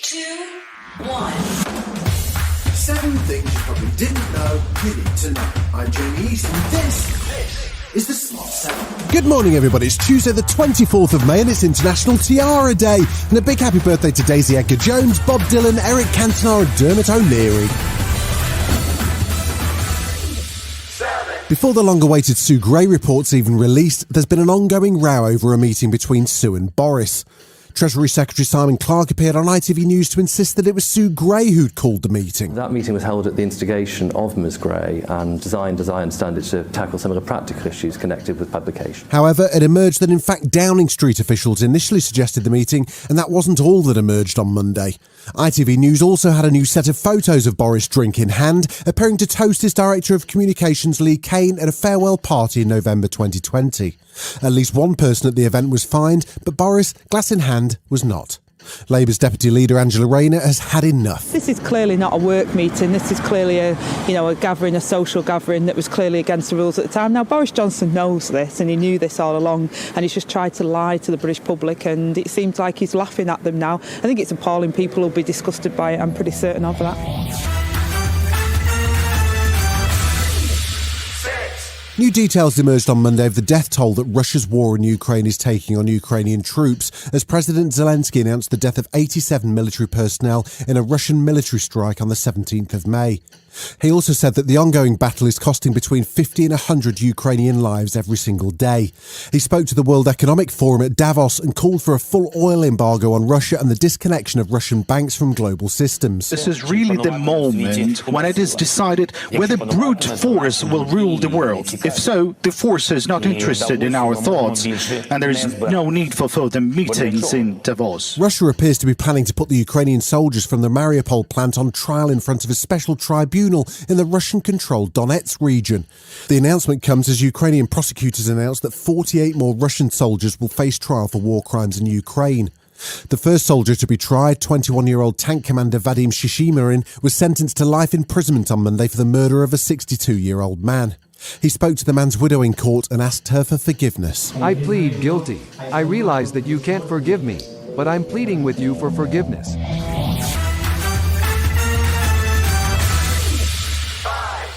2, 1. 7 things you probably didn't know you need to know. I'm Jamie East, and this is the Smart 7. Good morning, everybody. It's Tuesday the 24th of May, and it's International Tiara Day. And a big happy birthday to Daisy Edgar-Jones, Bob Dylan, Eric Cantona and Dermot O'Leary. Before the long-awaited Sue Gray report's even released, there's been an ongoing row over a meeting between Sue and Boris. Treasury Secretary Simon Clarke appeared on ITV News to insist that it was Sue Gray who'd called the meeting. That meeting was held at the instigation of Ms Gray and designed, as I understand it, to tackle some of the practical issues connected with publication. However, it emerged that in fact Downing Street officials initially suggested the meeting, and that wasn't all that emerged on Monday. ITV News also had a new set of photos of Boris drink in hand, appearing to toast his Director of Communications Lee Kane at a farewell party in November 2020. At least one person at the event was fined, but Boris, glass in hand, was not. Labour's Deputy Leader Angela Rayner has had enough. This is clearly not a work meeting. This is clearly a gathering, a social gathering that was clearly against the rules at the time. Now, Boris Johnson knows this, and he knew this all along, and he's just tried to lie to the British public, and it seems like he's laughing at them now. I think it's appalling. People will be disgusted by it. I'm pretty certain of that. New details emerged on Monday of the death toll that Russia's war in Ukraine is taking on Ukrainian troops, as President Zelensky announced the death of 87 military personnel in a Russian military strike on the 17th of May. He also said that the ongoing battle is costing between 50 and 100 Ukrainian lives every single day. He spoke to the World Economic Forum at Davos and called for a full oil embargo on Russia and the disconnection of Russian banks from global systems. This is really the moment when it is decided whether brute force will rule the world. If so, the force is not interested in our thoughts, and there is no need for further meetings in Davos. Russia appears to be planning to put the Ukrainian soldiers from the Mariupol plant on trial in front of a special tribunal in the Russian-controlled Donetsk region. The announcement comes as Ukrainian prosecutors announced that 48 more Russian soldiers will face trial for war crimes in Ukraine. The first soldier to be tried, 21-year-old tank commander Vadim Shishimarin, was sentenced to life imprisonment on Monday for the murder of a 62-year-old man. He spoke to the man's widow in court and asked her for forgiveness. I plead guilty. I realize that you can't forgive me, but I'm pleading with you for forgiveness.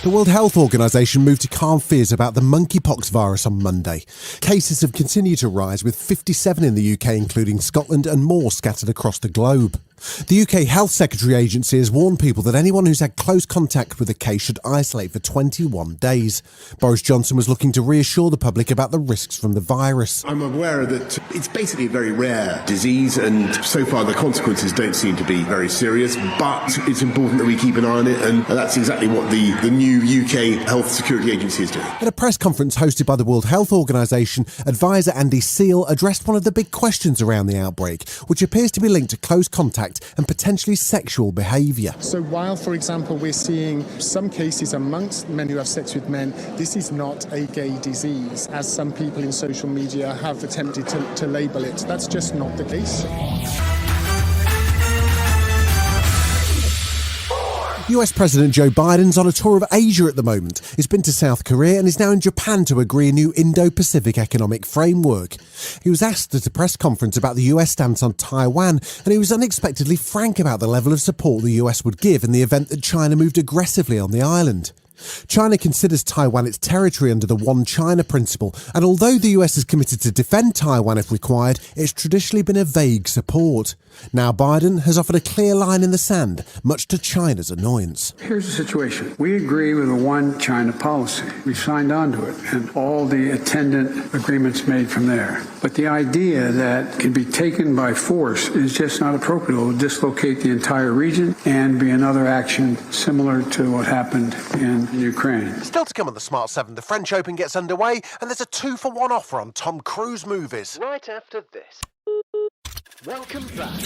The World Health Organization moved to calm fears about the monkeypox virus on Monday. Cases have continued to rise, with 57 in the UK, including Scotland, and more scattered across the globe. The UK Health Secretary Agency has warned people that anyone who's had close contact with the case should isolate for 21 days. Boris Johnson was looking to reassure the public about the risks from the virus. I'm aware that it's basically a very rare disease, and so far the consequences don't seem to be very serious, but it's important that we keep an eye on it, and that's exactly what the new UK Health Security Agency is doing. At a press conference hosted by the World Health Organization, advisor Andy Seal addressed one of the big questions around the outbreak, which appears to be linked to close contact and potentially sexual behaviour. So while, for example, we're seeing some cases amongst men who have sex with men, this is not a gay disease, as some people in social media have attempted to label it. That's just not the case. US President Joe Biden's on a tour of Asia at the moment. He's been to South Korea and is now in Japan to agree a new Indo-Pacific economic framework. He was asked at a press conference about the US stance on Taiwan, and he was unexpectedly frank about the level of support the US would give in the event that China moved aggressively on the island. China considers Taiwan its territory under the One China principle, and although the US is committed to defend Taiwan if required, it's traditionally been a vague support. Now Biden has offered a clear line in the sand, much to China's annoyance. Here's the situation. We agree with a One China policy. We signed on to it, and all the attendant agreements made from there. But the idea that can be taken by force is just not appropriate. It will dislocate the entire region and be another action similar to what happened in Ukraine. Still to come on the Smart 7, the French Open gets underway, and there's a 2-for-1 offer on Tom Cruise movies. Right after this. Welcome back.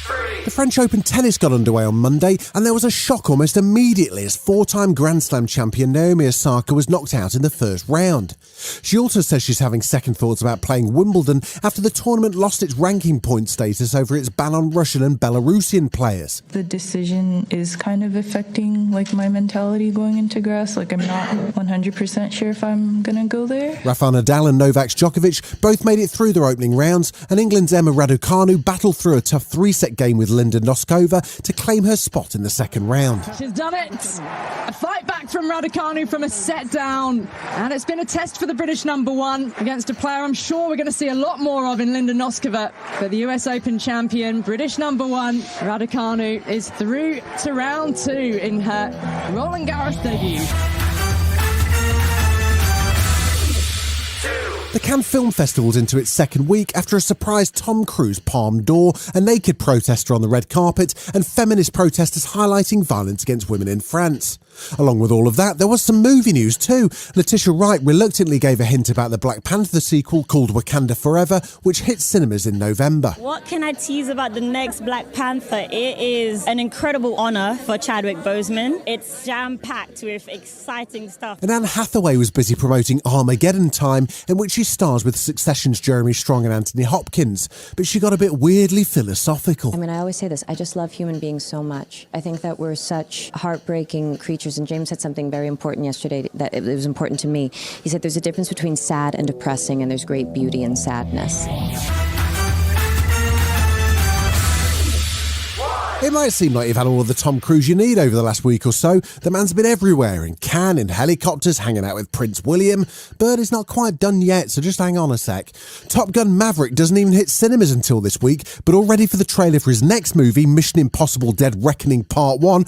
3, The French Open tennis got underway on Monday, and there was a shock almost immediately as four-time Grand Slam champion Naomi Osaka was knocked out in the first round. She also says she's having second thoughts about playing Wimbledon after the tournament lost its ranking point status over its ban on Russian and Belarusian players. The decision is kind of affecting my mentality going into grass. I'm not 100% sure if I'm going to go there. Rafael Nadal and Novak Djokovic both made it through their opening rounds, and England's Emma Raducanu battled through a tough three-set game with Linda Noskova to claim her spot in the second round. She's done it! A fight back from Raducanu from a set down, and it's been a test for the British number one against a player I'm sure we're going to see a lot more of in Linda Noskova. But the US Open champion, British number one, Raducanu, is through to round two in her Roland Garros debut. The Cannes Film Festival's into its second week after a surprise Tom Cruise palm d'or, a naked protester on the red carpet, and feminist protesters highlighting violence against women in France. Along with all of that, there was some movie news too. Letitia Wright reluctantly gave a hint about the Black Panther sequel called Wakanda Forever, which hits cinemas in November. What can I tease about the next Black Panther? It is an incredible honour for Chadwick Boseman. It's jam-packed with exciting stuff. And Anne Hathaway was busy promoting Armageddon Time, in which she stars with Succession's Jeremy Strong and Anthony Hopkins. But she got a bit weirdly philosophical. I always say this, I just love human beings so much. I think that we're such heartbreaking creatures. And James said something very important yesterday that it was important to me. He said there's a difference between sad and depressing, and there's great beauty in sadness. It might seem like you've had all of the Tom Cruise you need over the last week or so. The man's been everywhere, in Cannes, in helicopters, hanging out with Prince William. But it's not quite done yet, so just hang on a sec. Top Gun Maverick doesn't even hit cinemas until this week, but already for the trailer for his next movie, Mission Impossible Dead Reckoning Part 1,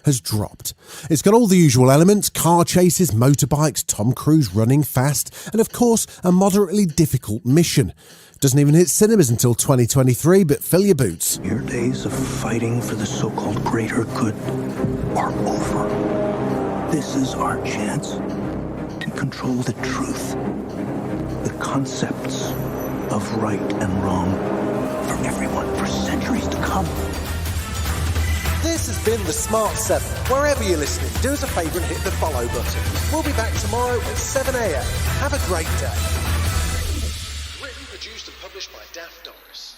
has dropped. It's got all the usual elements: car chases, motorbikes, Tom Cruise running fast, and of course, a moderately difficult mission. Doesn't even hit cinemas until 2023, but fill your boots. Your days of fighting for the so-called greater good are over. This is our chance to control the truth, the concepts of right and wrong for everyone for centuries to come. This has been The Smart 7. Wherever you're listening, do us a favour and hit the follow button. We'll be back tomorrow at 7 a.m. Have a great day. Written, produced and published by Daft Doris.